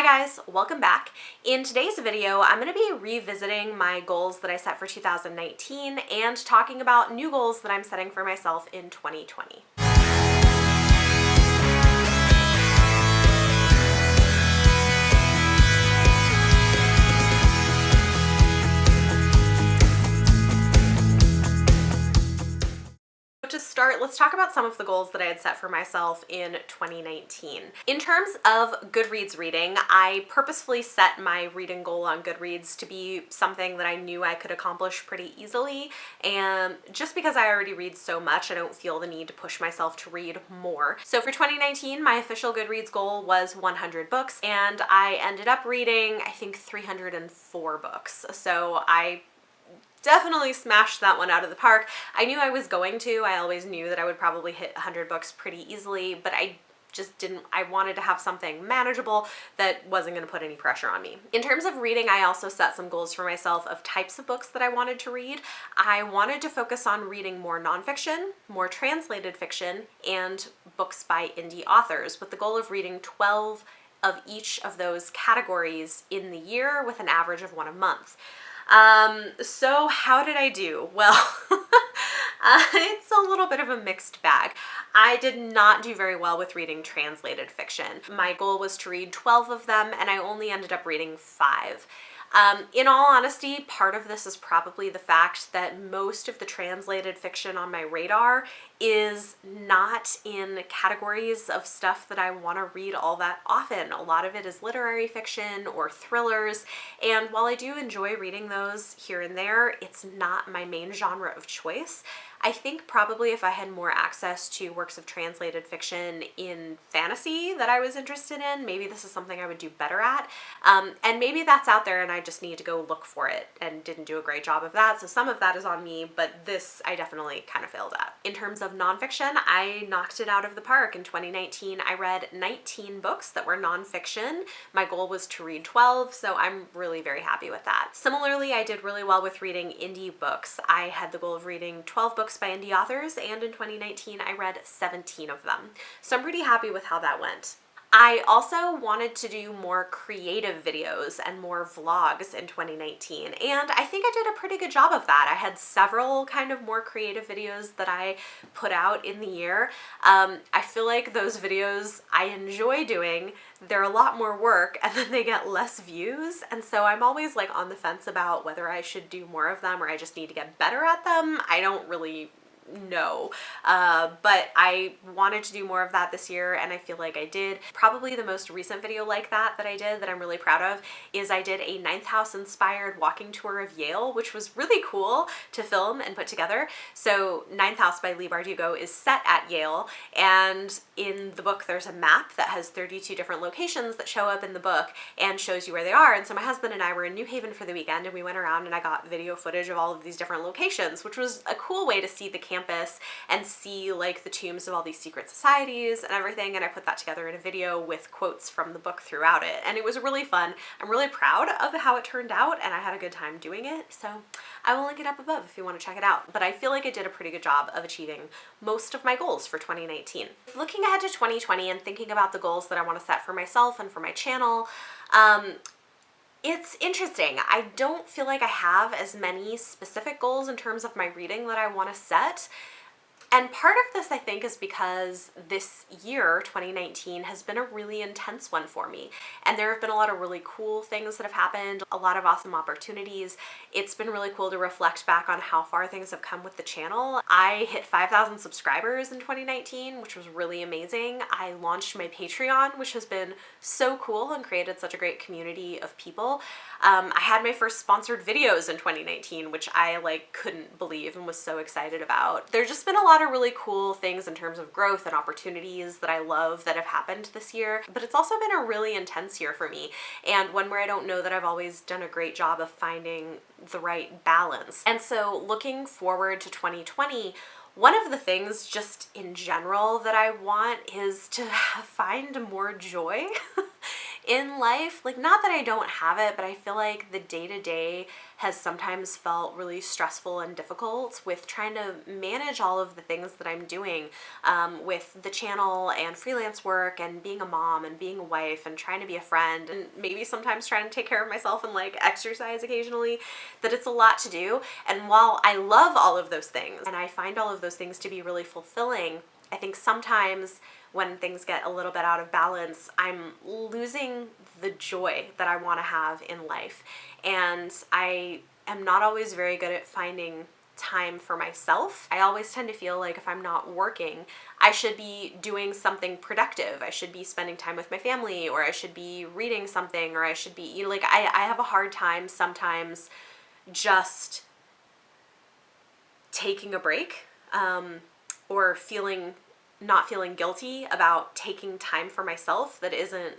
Hi guys, welcome back. In today's video, I'm going to be revisiting my goals that I set for 2019 and talking about new goals that I'm setting for myself in 2020. To start, let's talk about some of the goals that I had set for myself in 2019. In terms of Goodreads reading, I purposefully set my reading goal on Goodreads to be something that I knew I could accomplish pretty easily, and just because I already read so much, I don't feel the need to push myself to read more. So for 2019, my official Goodreads goal was 100 books, and I ended up reading, I think, 304 books. So I definitely smashed that one out of the park. I knew I was going to. I always knew that I would probably hit 100 books pretty easily, but I just didn't. I wanted to have something manageable that wasn't going to put any pressure on me. In terms of reading, I also set some goals for myself of types of books that I wanted to read. I wanted to focus on reading more nonfiction, more translated fiction, and books by indie authors, with the goal of reading 12 of each of those categories in the year with an average of one a month. So how did I do? Well, it's a little bit of a mixed bag. I did not do very well with reading translated fiction. My goal was to read 12 of them, and I only ended up reading 5. In all honesty, part of this is probably the fact that most of the translated fiction on my radar is not in categories of stuff that I want to read all that often. A lot of it is literary fiction or thrillers, and while I do enjoy reading those here and there, it's not my main genre of choice. I think probably if I had more access to works of translated fiction in fantasy that I was interested in, maybe this is something I would do better at. And maybe that's out there and I just need to go look for it and didn't do a great job of that. So some of that is on me, but this I definitely kind of failed at. In terms of nonfiction, I knocked it out of the park. In 2019, I read 19 books that were nonfiction. My goal was to read 12, so I'm really very happy with that. Similarly, I did really well with reading indie books. I had the goal of reading 12 books by indie authors, and in 2019 I read 17 of them. So I'm pretty happy with how that went. I also wanted to do more creative videos and more vlogs in 2019, and I think I did a pretty good job of that. I had several kind of more creative videos that I put out in the year. I feel like those videos I enjoy doing. They're a lot more work and then they get less views, and so I'm always like on the fence about whether I should do more of them or I just need to get better at them. I don't really know, but I wanted to do more of that this year, and I feel like I did. Probably the most recent video like that I did that I'm really proud of is I did a Ninth House inspired walking tour of Yale, which was really cool to film and put together. So Ninth House by Leigh Bardugo is set at Yale, and in the book there's a map that has 32 different locations that show up in the book and shows you where they are. And so my husband and I were in New Haven for the weekend, and we went around and I got video footage of all of these different locations, which was a cool way to see the campus and see like the tombs of all these secret societies and everything, and I put that together in a video with quotes from the book throughout it, and it was really fun. I'm really proud of how it turned out, and I had a good time doing it, so I will link it up above if you want to check it out. But I feel like I did a pretty good job of achieving most of my goals for 2019. Looking ahead to 2020 and thinking about the goals that I want to set for myself and for my channel, it's interesting. I don't feel like I have as many specific goals in terms of my reading that I want to set. And part of this, I think, is because this year, 2019, has been a really intense one for me. And there have been a lot of really cool things that have happened, a lot of awesome opportunities. It's been really cool to reflect back on how far things have come with the channel. I hit 5,000 subscribers in 2019, which was really amazing. I launched my Patreon, which has been so cool and created such a great community of people. I had my first sponsored videos in 2019, which I couldn't believe and was so excited about. There's just been a lot of really cool things in terms of growth and opportunities that I love that have happened this year, but it's also been a really intense year for me, and one where I don't know that I've always done a great job of finding the right balance. And so looking forward to 2020, one of the things just in general that I want is to find more joy in life. Like, not that I don't have it, but I feel like the day-to-day has sometimes felt really stressful and difficult with trying to manage all of the things that I'm doing with the channel and freelance work and being a mom and being a wife and trying to be a friend and maybe sometimes trying to take care of myself and like exercise occasionally, that it's a lot to do. And while I love all of those things and I find all of those things to be really fulfilling, I think sometimes when things get a little bit out of balance, I'm losing the joy that I want to have in life. And I am not always very good at finding time for myself. I always tend to feel like if I'm not working, I should be doing something productive. I should be spending time with my family, or I should be reading something, or I should be, you know, like I have a hard time sometimes just taking a break, or not feeling guilty about taking time for myself that isn't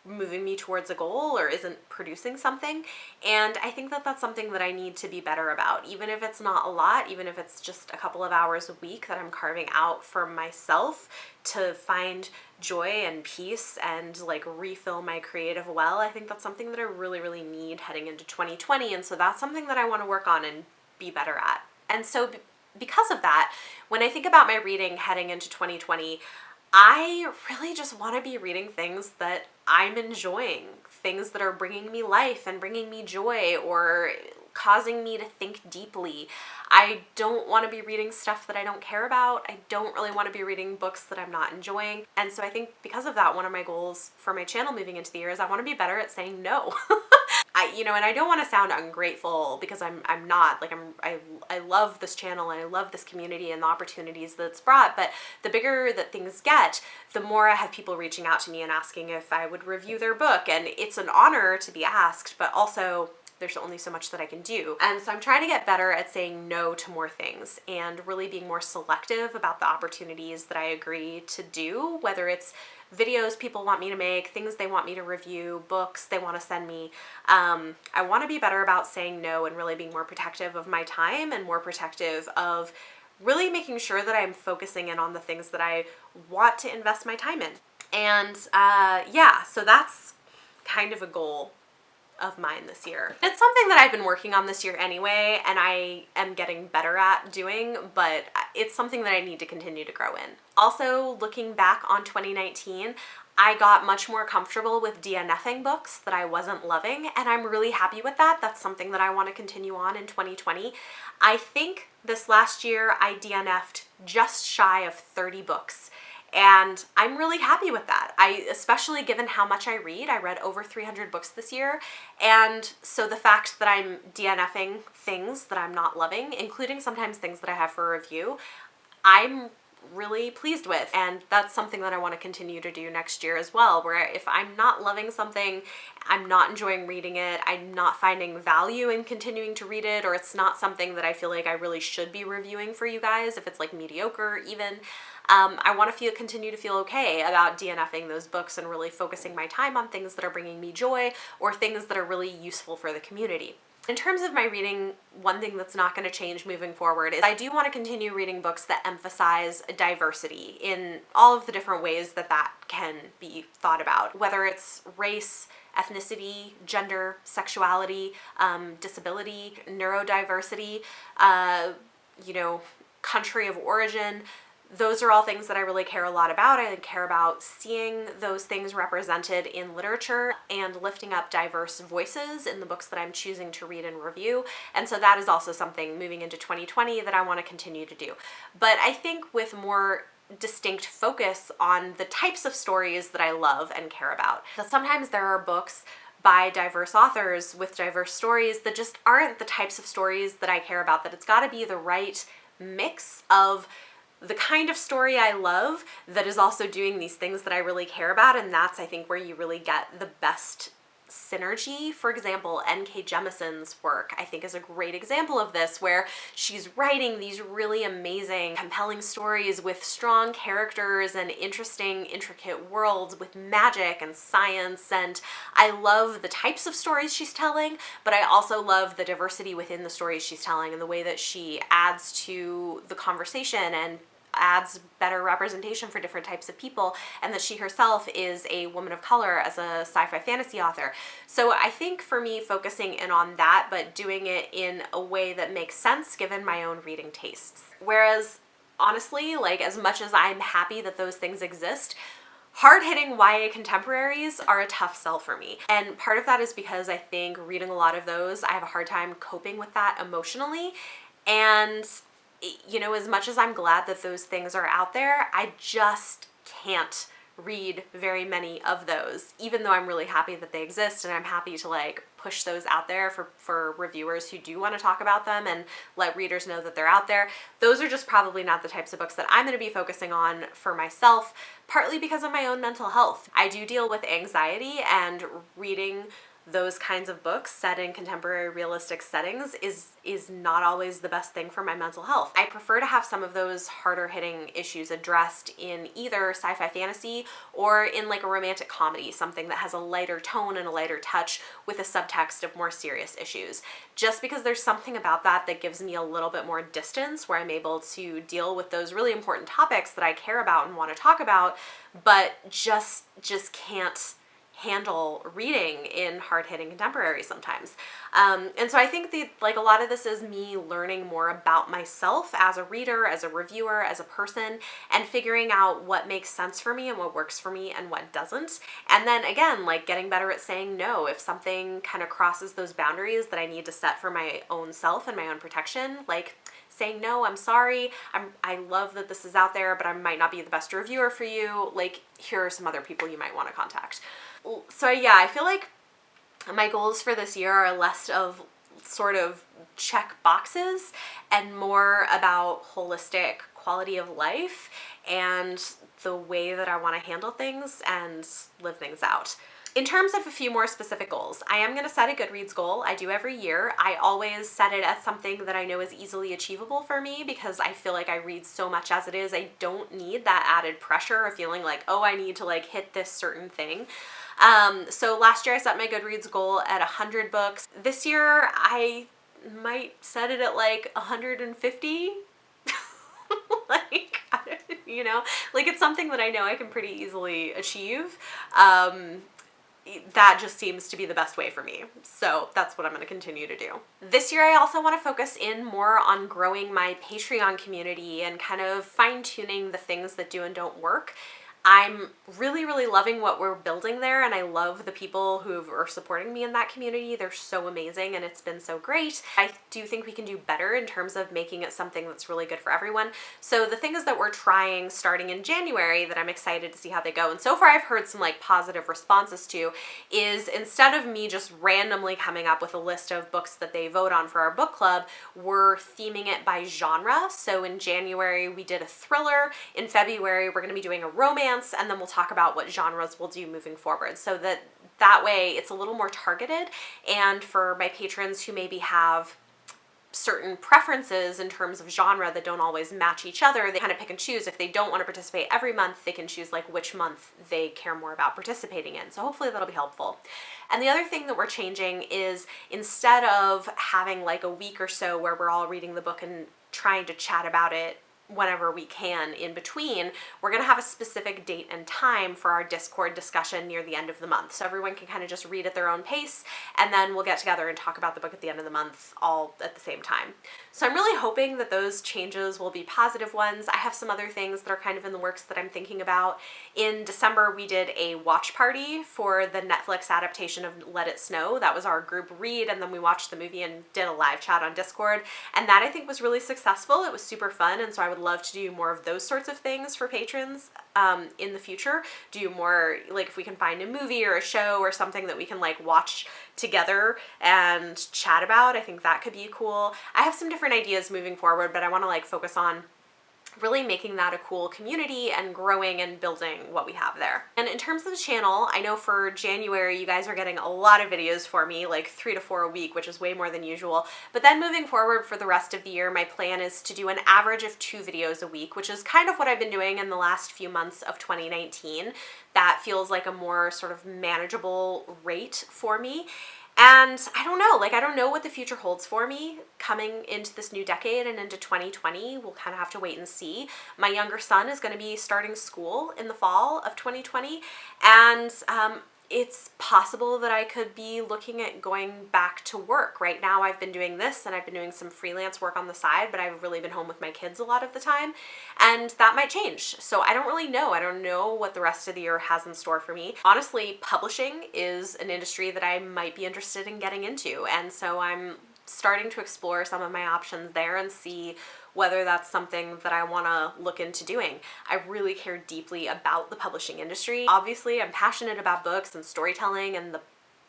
moving me towards a goal or isn't producing something. And I think that that's something that I need to be better about, even if it's not a lot, even if it's just a couple of hours a week that I'm carving out for myself to find joy and peace and like refill my creative well. I think that's something that I really, really need heading into 2020. And so that's something that I want to work on and be better at. And so because of that, when I think about my reading heading into 2020, I really just want to be reading things that I'm enjoying, things that are bringing me life and bringing me joy or causing me to think deeply. I don't want to be reading stuff that I don't care about. I don't really want to be reading books that I'm not enjoying. And so I think because of that, one of my goals for my channel moving into the year is I want to be better at saying no. And I don't want to sound ungrateful because I'm not. Like I love this channel and I love this community and the opportunities that it's brought, but the bigger that things get, the more I have people reaching out to me and asking if I would review their book, and it's an honor to be asked, but also there's only so much that I can do. And so I'm trying to get better at saying no to more things and really being more selective about the opportunities that I agree to do, whether it's videos people want me to make, things they want me to review, books they want to send me. I want to be better about saying no and really being more protective of my time and more protective of really making sure that I'm focusing in on the things that I want to invest my time in. And so that's kind of a goal of mine this year. It's something that I've been working on this year anyway, and I am getting better at doing, but it's something that I need to continue to grow in. Also, looking back on 2019, I got much more comfortable with DNFing books that I wasn't loving, and I'm really happy with that. That's something that I want to continue on in 2020. I think this last year I DNF'd just shy of 30 books. And I'm really happy with that. Especially given how much I read over 300 books this year. And so the fact that I'm DNFing things that I'm not loving, including sometimes things that I have for review, I'm really pleased with. And that's something that I want to continue to do next year as well, where if I'm not loving something, I'm not enjoying reading it, I'm not finding value in continuing to read it, or it's not something that I feel like I really should be reviewing for you guys, if it's like mediocre even, I want to continue to feel okay about DNFing those books and really focusing my time on things that are bringing me joy or things that are really useful for the community. In terms of my reading, one thing that's not going to change moving forward is I do want to continue reading books that emphasize diversity in all of the different ways that that can be thought about, whether it's race, ethnicity, gender, sexuality, disability, neurodiversity, country of origin. Those are all things that I really care a lot about. I care about seeing those things represented in literature and lifting up diverse voices in the books that I'm choosing to read and review. And so that is also something moving into 2020 that I want to continue to do. But I think with more distinct focus on the types of stories that I love and care about. But sometimes there are books by diverse authors with diverse stories that just aren't the types of stories that I care about, that it's got to be the right mix of the kind of story I love that is also doing these things that I really care about, and that's, I think, where you really get the best synergy. For example, N.K. Jemison's work, I think, is a great example of this, where she's writing these really amazing, compelling stories with strong characters and interesting, intricate worlds with magic and science, and I love the types of stories she's telling, but I also love the diversity within the stories she's telling and the way that she adds to the conversation and adds better representation for different types of people, and that she herself is a woman of color as a sci-fi fantasy author. So I think for me, focusing in on that, but doing it in a way that makes sense given my own reading tastes. Whereas honestly, like, as much as I'm happy that those things exist, hard-hitting YA contemporaries are a tough sell for me. And part of that is because I think reading a lot of those, I have a hard time coping with that emotionally. And, you know, as much as I'm glad that those things are out there, I just can't read very many of those, even though I'm really happy that they exist, and I'm happy to like push those out there for reviewers who do want to talk about them and let readers know that they're out there. Those are just probably not the types of books that I'm going to be focusing on for myself, partly because of my own mental health. I do deal with anxiety, and reading those kinds of books set in contemporary realistic settings is not always the best thing for my mental health. I prefer to have some of those harder hitting issues addressed in either sci-fi fantasy or in like a romantic comedy, something that has a lighter tone and a lighter touch with a subtext of more serious issues. Just because there's something about that that gives me a little bit more distance, where I'm able to deal with those really important topics that I care about and want to talk about, but just can't handle reading in hard-hitting contemporary sometimes. And so I think like a lot of this is me learning more about myself as a reader, as a reviewer, as a person, and figuring out what makes sense for me and what works for me and what doesn't. And then again, like getting better at saying no if something kind of crosses those boundaries that I need to set for my own self and my own protection, like saying no, I'm sorry, I love that this is out there, but I might not be the best reviewer for you. Like, here are some other people you might want to contact. So yeah, I feel like my goals for this year are less of sort of check boxes and more about holistic quality of life and the way that I want to handle things and live things out. In terms of a few more specific goals, I am going to set a Goodreads goal. I do every year. I always set it as something that I know is easily achievable for me, because I feel like I read so much as it is. I don't need that added pressure of feeling like, oh, I need to like hit this certain thing. So last year I set my Goodreads goal at 100 books. This year I might set it at like 150. Like, you know, like it's something that I know I can pretty easily achieve. That just seems to be the best way for me. So that's what I'm going to continue to do. This year I also want to focus in more on growing my Patreon community and kind of fine-tuning the things that do and don't work. I'm really, really loving what we're building there, and I love the people who are supporting me in that community. They're so amazing, and it's been so great. I do think we can do better in terms of making it something that's really good for everyone. So the things that we're trying starting in January that I'm excited to see how they go, and so far I've heard some like positive responses to, is instead of me just randomly coming up with a list of books that they vote on for our book club, we're theming it by genre. So in January we did a thriller, in February we're going to be doing a romance, and then we'll talk about what genres we'll do moving forward, so that way it's a little more targeted. And for my patrons who maybe have certain preferences in terms of genre that don't always match each other, they kind of pick and choose. If they don't want to participate every month, they can choose like which month they care more about participating in. So hopefully that'll be helpful. And the other thing that we're changing is, instead of having like a week or so where we're all reading the book and trying to chat about it whenever we can in between, we're going to have a specific date and time for our Discord discussion near the end of the month. So everyone can kind of just read at their own pace, and then we'll get together and talk about the book at the end of the month all at the same time. So I'm really hoping that those changes will be positive ones. I have some other things that are kind of in the works that I'm thinking about. In December, we did a watch party for the Netflix adaptation of Let It Snow. That was our group read, and then we watched the movie and did a live chat on Discord. And that I think was really successful. It was super fun, and so I would love to do more of those sorts of things for patrons in the future. Do more, like if we can find a movie or a show or something that we can like watch together and chat about, I think that could be cool. I have some different ideas moving forward, but I want to like focus on really making that a cool community and growing and building what we have there. And in terms of the channel, I know for January you guys are getting a lot of videos for me, like 3 to 4 a week, which is way more than usual. But then moving forward for the rest of the year, my plan is to do an average of 2 videos a week, which is kind of what I've been doing in the last few months of 2019. That feels like a more sort of manageable rate for me. And I don't know, like I don't know what the future holds for me coming into this new decade and into 2020. We'll kind of have to wait and see. My younger son is going to be starting school in the fall of 2020, and it's possible that I could be looking at going back to work. Right now I've been doing this and I've been doing some freelance work on the side, but I've really been home with my kids a lot of the time, and that might change. So I don't really know. I don't know what the rest of the year has in store for me. Honestly, publishing is an industry that I might be interested in getting into, and so I'm starting to explore some of my options there and see whether that's something that I want to look into doing. I really care deeply about the publishing industry. Obviously, I'm passionate about books and storytelling and the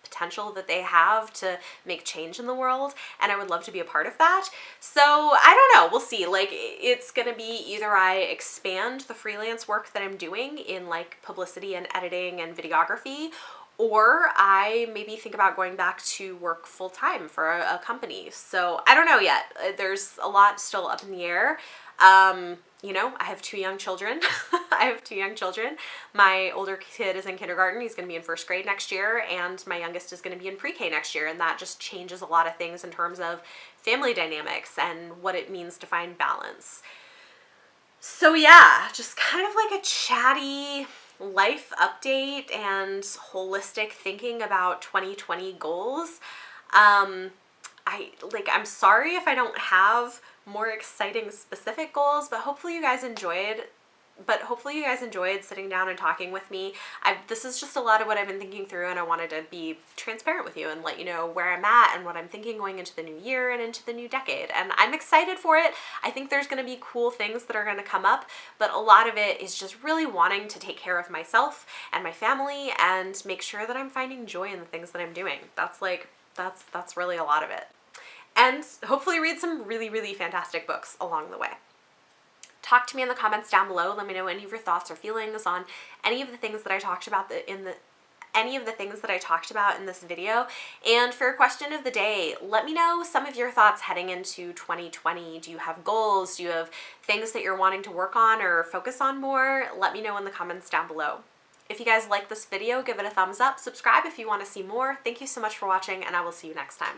potential that they have to make change in the world, and I would love to be a part of that. So I don't know, we'll see. Like, it's gonna be either I expand the freelance work that I'm doing in like publicity and editing and videography, or I maybe think about going back to work full-time for a company. So I don't know yet. There's a lot still up in the air. You know, I have 2 young children. I have 2 young children. My older kid is in kindergarten. He's going to be in 1st grade next year, and my youngest is going to be in pre-K next year, and that just changes a lot of things in terms of family dynamics and what it means to find balance. So yeah, just kind of like a chatty life update and holistic thinking about 2020 goals. I'm sorry if I don't have more exciting specific goals, but hopefully you guys enjoyed sitting down and talking with me. This is just a lot of what I've been thinking through, and I wanted to be transparent with you and let you know where I'm at and what I'm thinking going into the new year and into the new decade. And I'm excited for it. I think there's going to be cool things that are going to come up, but a lot of it is just really wanting to take care of myself and my family and make sure that I'm finding joy in the things that I'm doing. That's really a lot of it. And hopefully read some really, really fantastic books along the way. Talk to me in the comments down below. Let me know any of your thoughts or feelings on any of the things that I talked about in this video. And for question of the day, let me know some of your thoughts heading into 2020. Do you have goals? Do you have things that you're wanting to work on or focus on more? Let me know in the comments down below. If you guys like this video, give it a thumbs up. Subscribe if you want to see more. Thank you so much for watching, and I will see you next time.